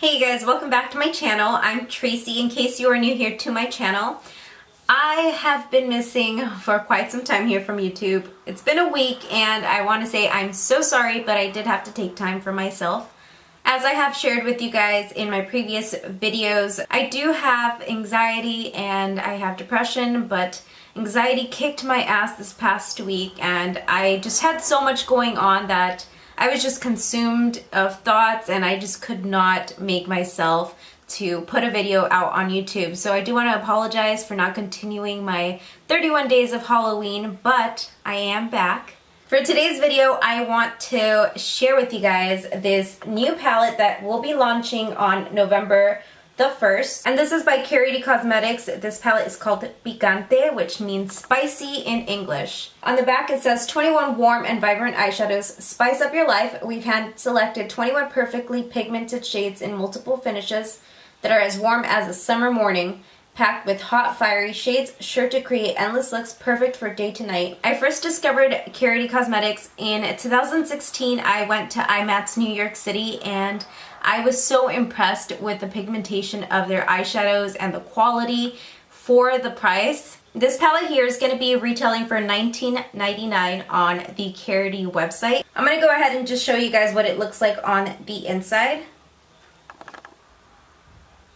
Hey guys, welcome back to my channel. I'm Tracy, in case you are new here to my channel. I have been missing for quite some time here from YouTube. It's been a week and I want to say I'm so sorry, but I did have to take time for myself. As I have shared with you guys in my previous videos, I do have anxiety and I have depression, but anxiety kicked my ass this past week and I just had so much going on that I was just consumed of thoughts and I just could not make myself to put a video out on YouTube. So I do want to apologize for not continuing my 31 days of Halloween, but I am back. For today's video, I want to share with you guys this new palette that will be launching on November the 1st. And this is by Karity Cosmetics. This palette is called Picante, which means spicy in English. On the back it says 21 warm and vibrant eyeshadows, spice up your life. We've hand selected 21 perfectly pigmented shades in multiple finishes that are as warm as a summer morning, packed with hot fiery shades sure to create endless looks perfect for day to night. I first discovered Karity Cosmetics in 2016. I went to IMATS New York City and I was so impressed with the pigmentation of their eyeshadows and the quality for the price. This palette here is going to be retailing for $19.99 on the Karity website. I'm going to go ahead and just show you guys what it looks like on the inside.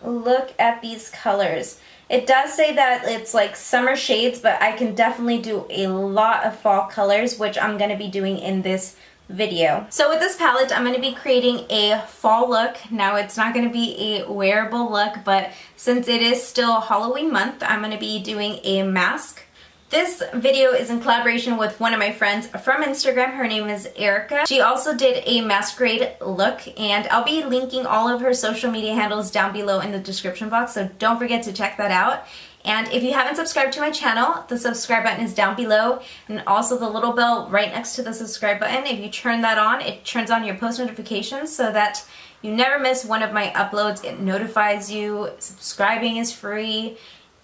Look at these colors. It does say that it's like summer shades, but I can definitely do a lot of fall colors, which I'm going to be doing in this video. So with this palette, I'm going to be creating a fall look. Now it's not going to be a wearable look, but since it is still Halloween month, I'm going to be doing a mask. This video is in collaboration with one of my friends from Instagram. Her name is Erica. She also did a Masquerade look, and I'll be linking all of her social media handles down below in the description box, so don't forget to check that out. And if you haven't subscribed to my channel, the subscribe button is down below, and also the little bell right next to the subscribe button. If you turn that on, it turns on your post notifications so that you never miss one of my uploads. It notifies you. Subscribing is free,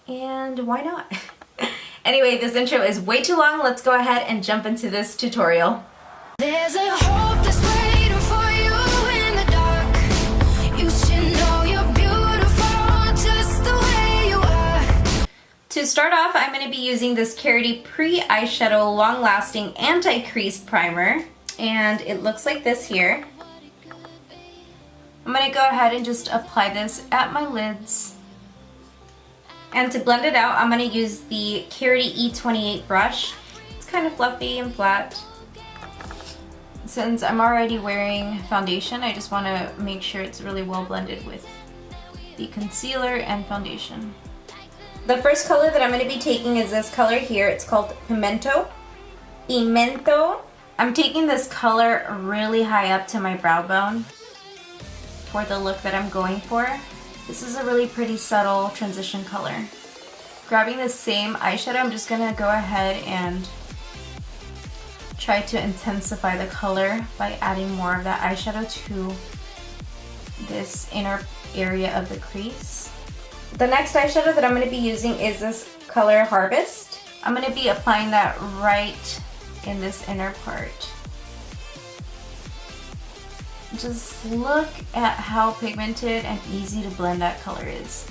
and why not? Anyway, this intro is way too long. Let's go ahead and jump into this tutorial. There's a hope that's waiting for you in the dark. You should know you're beautiful just the way you are. To start off, I'm going to be using this Karity Pre-Eyeshadow Long Lasting Anti-Crease Primer. And it looks like this here. I'm going to go ahead and just apply this at my lids. And to blend it out, I'm going to use the Karity E28 brush. It's kind of fluffy and flat. Since I'm already wearing foundation, I just want to make sure it's really well blended with the concealer and foundation. The first color that I'm going to be taking is this color here. It's called Pimento. I'm taking this color really high up to my brow bone for the look that I'm going for. This is a really pretty subtle transition color. Grabbing the same eyeshadow, I'm just going to go ahead and try to intensify the color by adding more of that eyeshadow to this inner area of the crease. The next eyeshadow that I'm going to be using is this color Harvest. I'm going to be applying that right in this inner part. Just look at how pigmented and easy to blend that color is.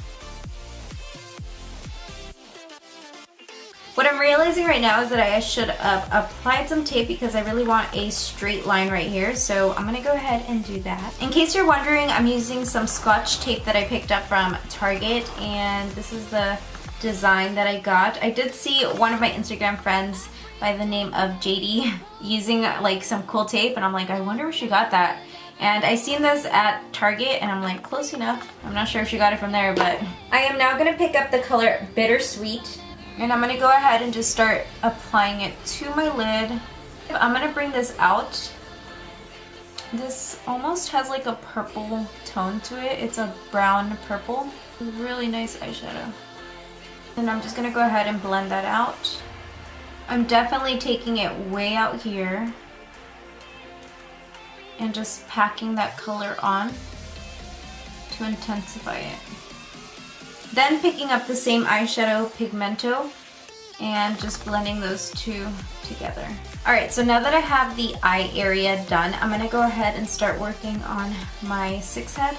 What I'm realizing right now is that I should have applied some tape because I really want a straight line right here. So I'm going to go ahead and do that. In case you're wondering, I'm using some Scotch tape that I picked up from Target, and this is the design that I got. I did see one of my Instagram friends by the name of JD using like some cool tape, and I'm like, I wonder where she got that. And I seen this at Target and I'm like, close enough. I'm not sure if she got it from there, but I am now going to pick up the color Bittersweet, and I'm going to go ahead and just start applying it to my lid. I'm going to bring this out. This almost has like a purple tone to it. It's a brown purple. Really nice eyeshadow. And I'm just going to go ahead and blend that out. I'm definitely taking it way out here and just packing that color on to intensify it. Then picking up the same eyeshadow, Pigmento, and just blending those two together. Alright, so now that I have the eye area done, I'm going to go ahead and start working on my 6 head.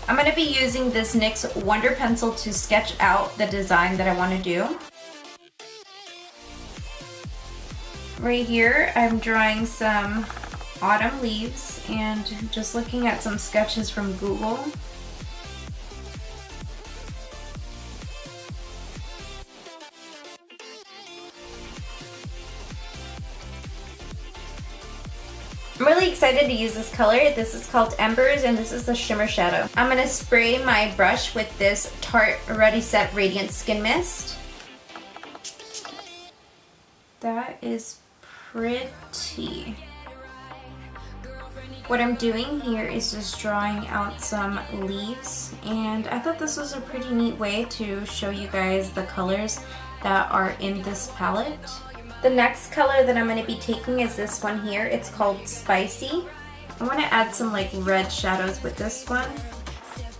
I'm going to be using this NYX Wonder Pencil to sketch out the design that I want to do. Right here, I'm drawing some autumn leaves and just looking at some sketches from Google. I'm really excited to use this color. This is called Embers and this is the shimmer shadow. I'm going to spray my brush with this Tarte Ready Set Radiant Skin Mist. That is pretty. What I'm doing here is just drawing out some leaves, and I thought this was a pretty neat way to show you guys the colors that are in this palette. The next color that I'm going to be taking is this one here. It's called Spicy. I want to add some like red shadows with this one.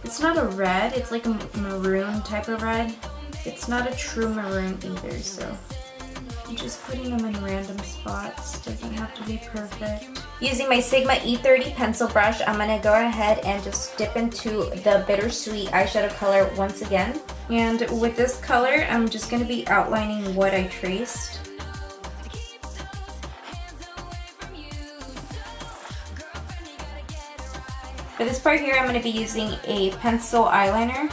It's not a red, it's like a maroon type of red. It's not a true maroon either, so I'm just putting them in random spots. Doesn't have to be perfect. Using my Sigma E30 pencil brush, I'm going to go ahead and just dip into the Bittersweet eyeshadow color once again. And with this color, I'm just going to be outlining what I traced. For this part here, I'm going to be using a pencil eyeliner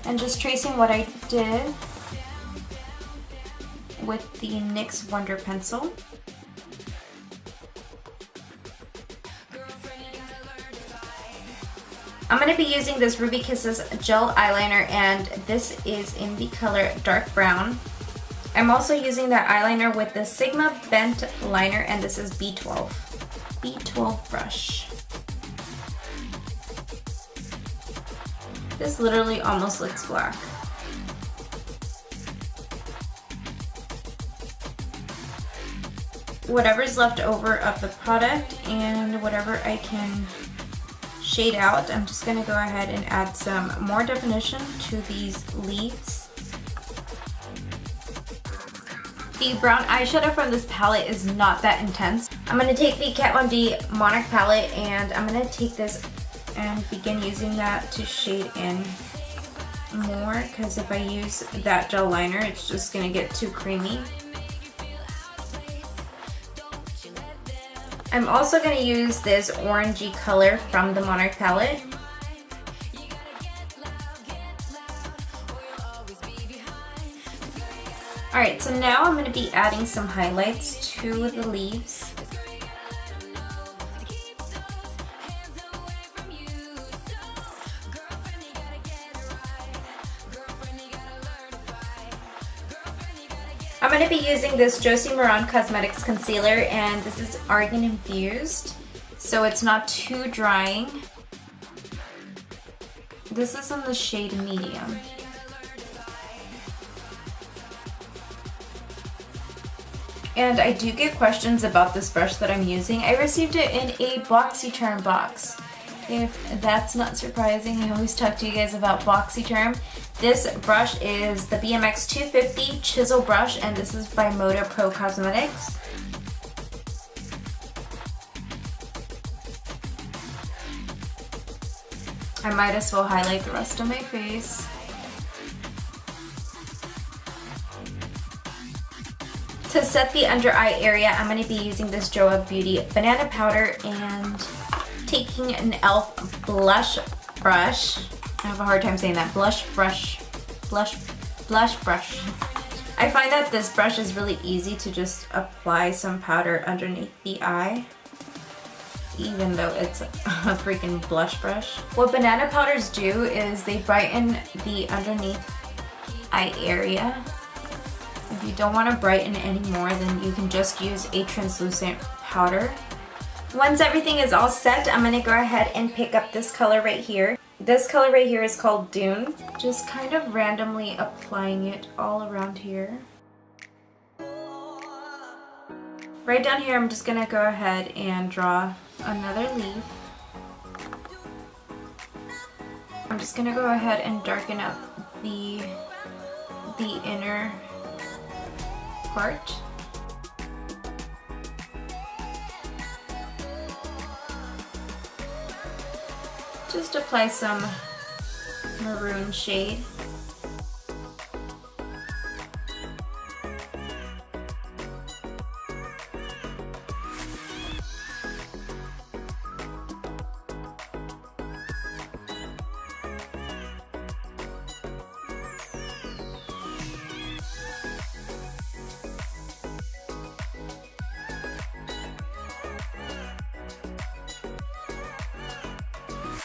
and just tracing what I did with the NYX Wonder Pencil. I'm going to be using this Ruby Kisses gel eyeliner, and this is in the color dark brown. I'm also using that eyeliner with the Sigma Bent liner, and this is B12 brush. This literally almost looks black. Whatever's left over of the product and whatever I can shade out, I'm just going to go ahead and add some more definition to these leaves. The brown eyeshadow from this palette is not that intense. I'm going to take the Kat Von D Monarch palette and I'm going to take this and begin using that to shade in more, because if I use that gel liner, it's just going to get too creamy. I'm also going to use this orangey color from the Monarch palette. Alright, so now I'm going to be adding some highlights to the leaves. I'm going to be using this Josie Maran Cosmetics concealer, and this is argan infused, so it's not too drying. This is in the shade medium. And I do get questions about this brush that I'm using. I received it in a BOXYCHARM box. If that's not surprising, I always talk to you guys about BOXYCHARM. This brush is the BMX 250 Chisel brush, and this is by Moda Pro Cosmetics. I might as well highlight the rest of my face. To set the under eye area, I'm going to be using this Joa Beauty banana powder and taking an e.l.f. blush brush. I have a hard time saying that. Blush brush. I find that this brush is really easy to just apply some powder underneath the eye, even though it's a freaking blush brush. What banana powders do is they brighten the underneath eye area. If you don't want to brighten anymore, then you can just use a translucent powder. Once everything is all set, I'm going to go ahead and pick up this color right here. This color right here is called Dune. Just kind of randomly applying it all around here. Right down here, I'm just going to go ahead and draw another leaf. I'm just going to go ahead and darken up the inner part. just apply some maroon shade.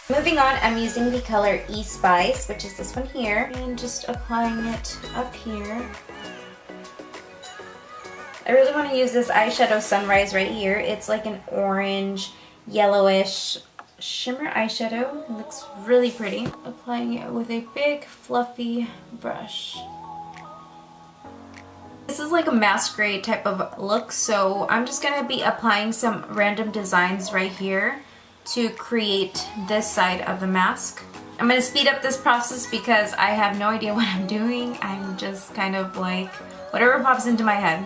Moving on, I'm using the color E-Spice, which is this one here, and just applying it up here. I really want to use this eyeshadow Sunrise right here. It's like an orange, yellowish shimmer eyeshadow. It looks really pretty. Applying it with a big, fluffy brush. This is like a Masquerade type of look, so I'm just going to be applying some random designs right here to create this side of the mask. I'm going to speed up this process because I have no idea what I'm doing. I'm just kind of like whatever pops into my head.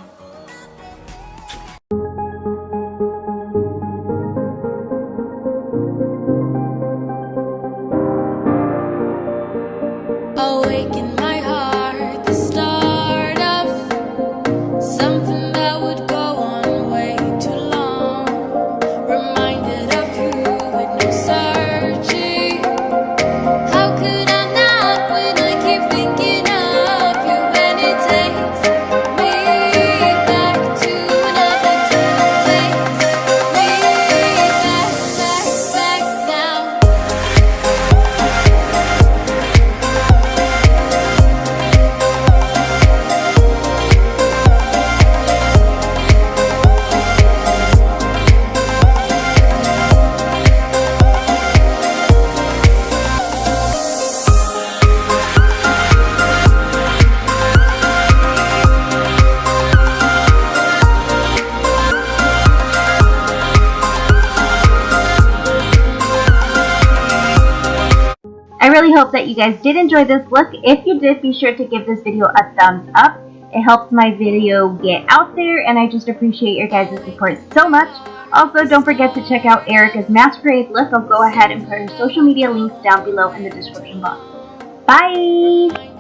Awake in my heart, the start of something that would go on way too long. Reminded of you with no searching. How could I not when I keep thinking of you? And it takes me back to another time. Takes me back now. I really hope that you guys did enjoy this look. If you did, be sure to give this video a thumbs up. It helps my video get out there, and I just appreciate your guys' support so much. Also, don't forget to check out Erica's Masquerade look. I'll go ahead and put her social media links down below in the description box. Bye!